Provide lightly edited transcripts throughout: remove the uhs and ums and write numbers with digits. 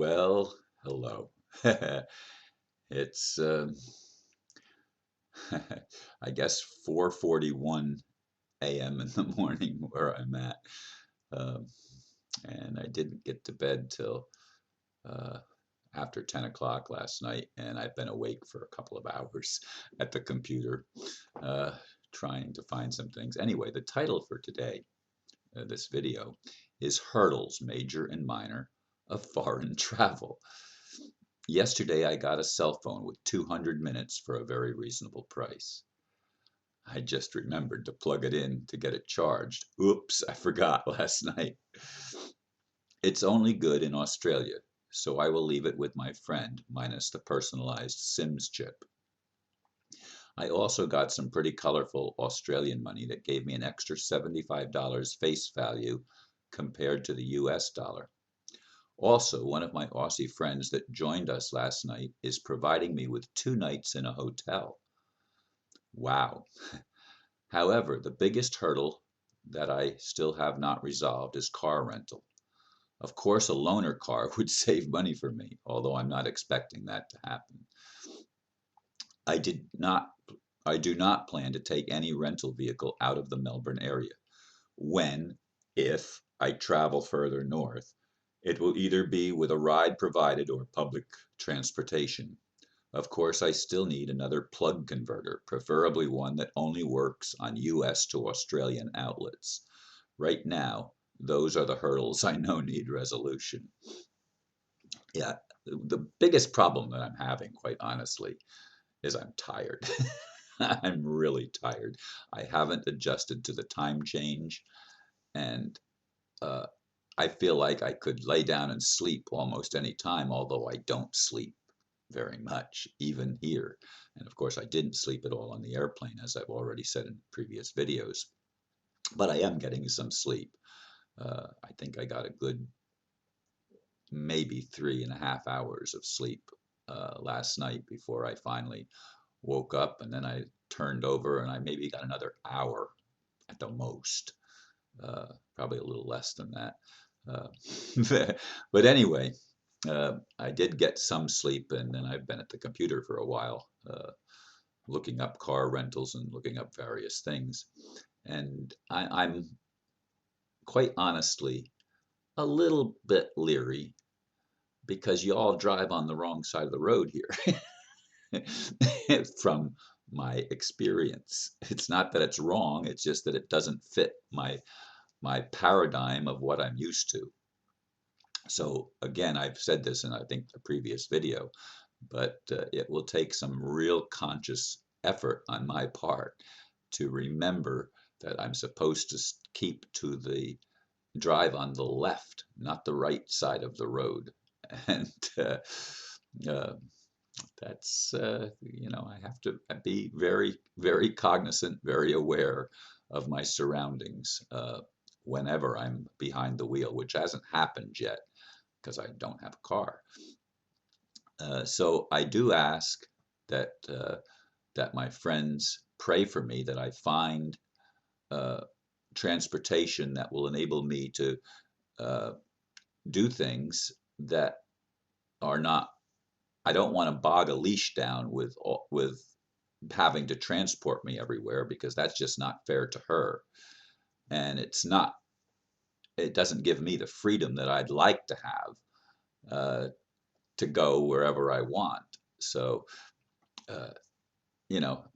Well, hello. It's I guess 4:41 a.m. in the morning where I'm at, um, and I didn't get to bed till uh, after 10 o'clock last night, and I've been awake for a couple of hours at the computer uh, trying to find some things. Anyway, the title for today, this video, is Hurdles, Major and Minor, of Foreign Travel. Yesterday I got a cell phone with 200 minutes for a very reasonable price. I just remembered to plug it in to get it charged. Oops, I forgot last night. It's only good in Australia, so I will leave it with my friend, minus the personalized SIMS chip. I also got some pretty colorful Australian money that gave me an extra $75 face value compared to the US dollar. Also, one of my Aussie friends that joined us last night is providing me with 2 nights in a hotel. Wow. However, the biggest hurdle that I still have not resolved is car rental. Of course, a loaner car would save money for me, although I'm not expecting that to happen. I did not I do not plan to take any rental vehicle out of the Melbourne area. When, if I travel further north, it will either be with a ride provided or public transportation. Of course, I still need another plug converter, preferably one that only works on US to Australian outlets. Right now, those are the hurdles I know need resolution. Yeah, the biggest problem that I'm having, quite honestly, is I'm tired. I'm really tired. I haven't adjusted to the time change, and uh, I feel like I could lay down and sleep almost any time, although I don't sleep very much, even here. And of course, I didn't sleep at all on the airplane, as I've already said in previous videos. But I am getting some sleep. I think I got a good maybe 3.5 hours of sleep last night before I finally woke up, and then I turned over and I maybe got another hour at the most, probably a little less than that. But anyway, I did get some sleep, and then I've been at the computer for a while, looking up car rentals and looking up various things. And I'm quite honestly a little bit leery because you all drive on the wrong side of the road here from my experience. It's not that it's wrong, it's just that it doesn't fit my paradigm of what I'm used to. So again, I've said this in I think the previous video, but it will take some real conscious effort on my part to remember that I'm supposed to keep to the drive on the left, not the right side of the road. And uh, that's, I have to be very, very cognizant, very aware of my surroundings whenever I'm behind the wheel, which hasn't happened yet because I don't have a car. So I do ask that my friends pray for me that I find uh, transportation that will enable me to uh, do things that are not. I don't want to bog a leash down with having to transport me everywhere because that's just not fair to her, and it's not. It doesn't give me the freedom that I'd like to have uh, to go wherever I want. So. Uh,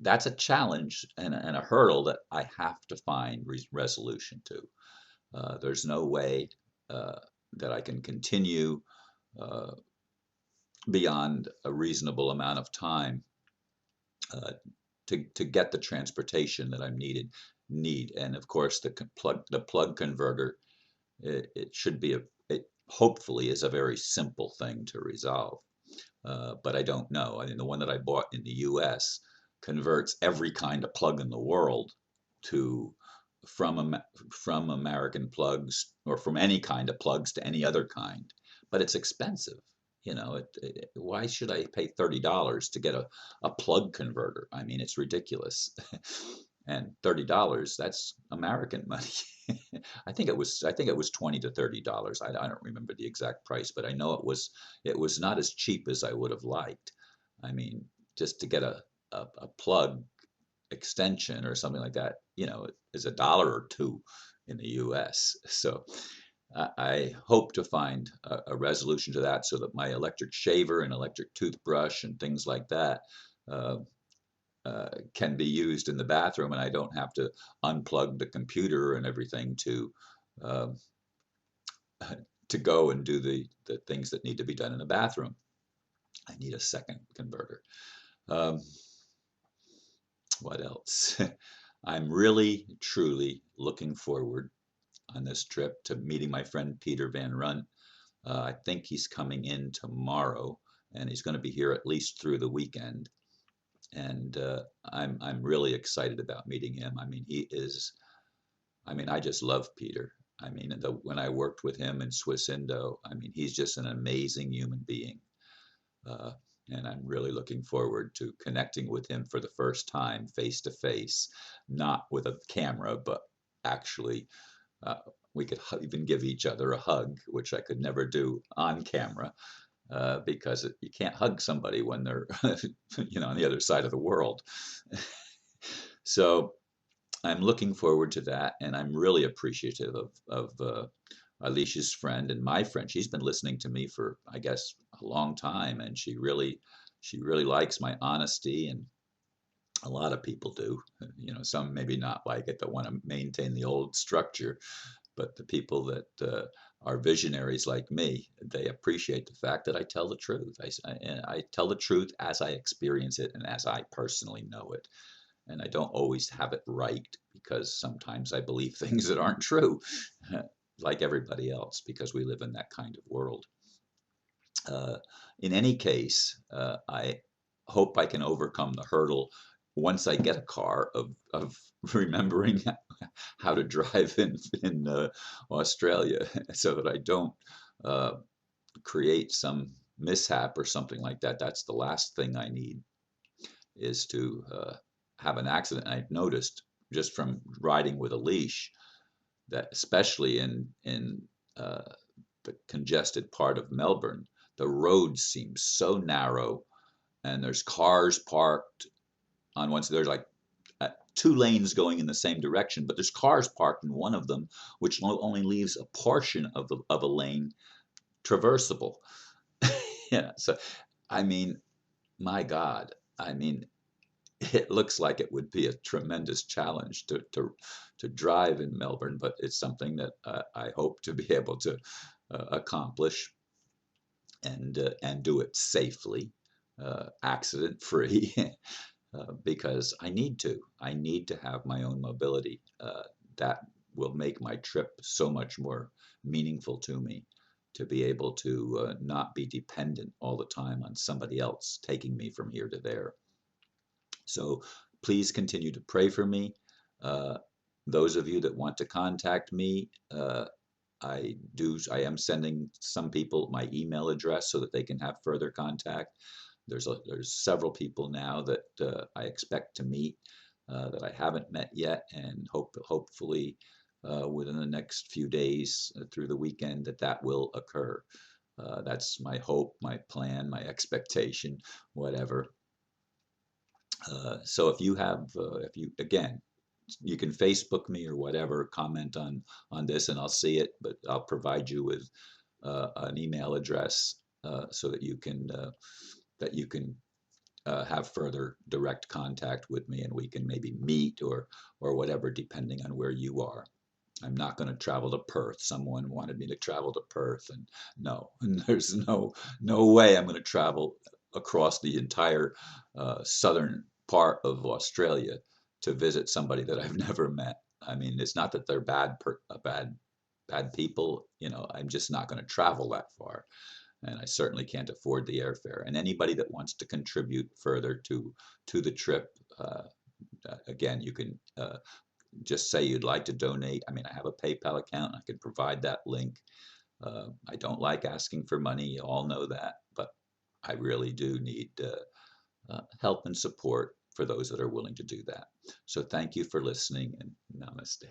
that's a challenge and a hurdle that I have to find resolution to. There's no way uh, that I can continue uh, beyond a reasonable amount of time uh, to get the transportation that I'm need. And of course, the plug converter, it should be it hopefully is a very simple thing to resolve. But I don't know. I mean, the one that I bought in the U.S. converts every kind of plug in the world to from American plugs or from any kind of plugs to any other kind, but it's expensive. Why should I pay $30 to get a plug converter? I mean, it's ridiculous. and $30, that's American money. I think it was $20 to $30. I don't remember the exact price, but I know it was not as cheap as I would have liked. I mean, just to get a plug extension or something like that, is $1 or two in the US. So I hope to find a resolution to that so that my electric shaver and electric toothbrush and things like that uh, can be used in the bathroom, and I don't have to unplug the computer and everything uh, to go and do the things that need to be done in the bathroom. I need a second converter. Um, what else? I'm really, truly looking forward on this trip to meeting my friend Peter Van Runt. I think he's coming in tomorrow, and he's going to be here at least through the weekend. And I'm really excited about meeting him. I mean, he is. I mean, I just love Peter. I mean, when I worked with him in Swiss Indo, I mean, he's just an amazing human being. Uh, and I'm really looking forward to connecting with him for the first time, face to face, not with a camera, but actually, uh, we could even give each other a hug, which I could never do on camera, because you can't hug somebody when they're, on the other side of the world. So I'm looking forward to that, and I'm really appreciative of Alicia's friend and my friend. She's been listening to me for, I guess, a long time, and she really likes my honesty, and a lot of people do. Some maybe not like it, that want to maintain the old structure, but the people that are visionaries like me, they appreciate the fact that I tell the truth. I tell the truth as I experience it and as I personally know it. And I don't always have it right, because sometimes I believe things that aren't true, like everybody else, because we live in that kind of world. Uh, in any case, I hope I can overcome the hurdle once I get a car of remembering how to drive in Australia, so that I don't uh, create some mishap or something like that. That's the last thing I need, is to have an accident. I've noticed just from riding with a leash that, especially in uh, the congested part of Melbourne, the roads seem so narrow, and there's cars parked on one side. There's like two lanes going in the same direction, but there's cars parked in one of them, which only leaves a portion of a lane traversable. Yeah. So, I mean, my God, I mean, it looks like it would be a tremendous challenge to drive in Melbourne, but it's something that I hope to be able to accomplish, and do it safely, accident free, because I need to. I need to have my own mobility. That will make my trip so much more meaningful to me, to be able to not be dependent all the time on somebody else taking me from here to there. So please continue to pray for me. Uh, those of you that want to contact me, I am sending some people my email address so that they can have further contact. There's several people now that I expect to meet, that I haven't met yet, and hopefully within the next few days, through the weekend, that will occur. That's my hope, my plan, my expectation, whatever. So if you, again, you can Facebook me or whatever, comment on this, and I'll see it. But I'll provide you with an email address, so that you can have further direct contact with me, and we can maybe meet or whatever, depending on where you are. I'm not going to travel to Perth. Someone wanted me to travel to Perth, and no, there's no way I'm going to travel across the entire southern part of Australia to visit somebody that I've never met. I mean, it's not that they're bad people. I'm just not going to travel that far, and I certainly can't afford the airfare. And anybody that wants to contribute further to the trip, again, you can just say you'd like to donate. I mean, I have a PayPal account. I can provide that link. I don't like asking for money. You all know that, but I really do need help and support. for those that are willing to do that. So thank you for listening, and namaste.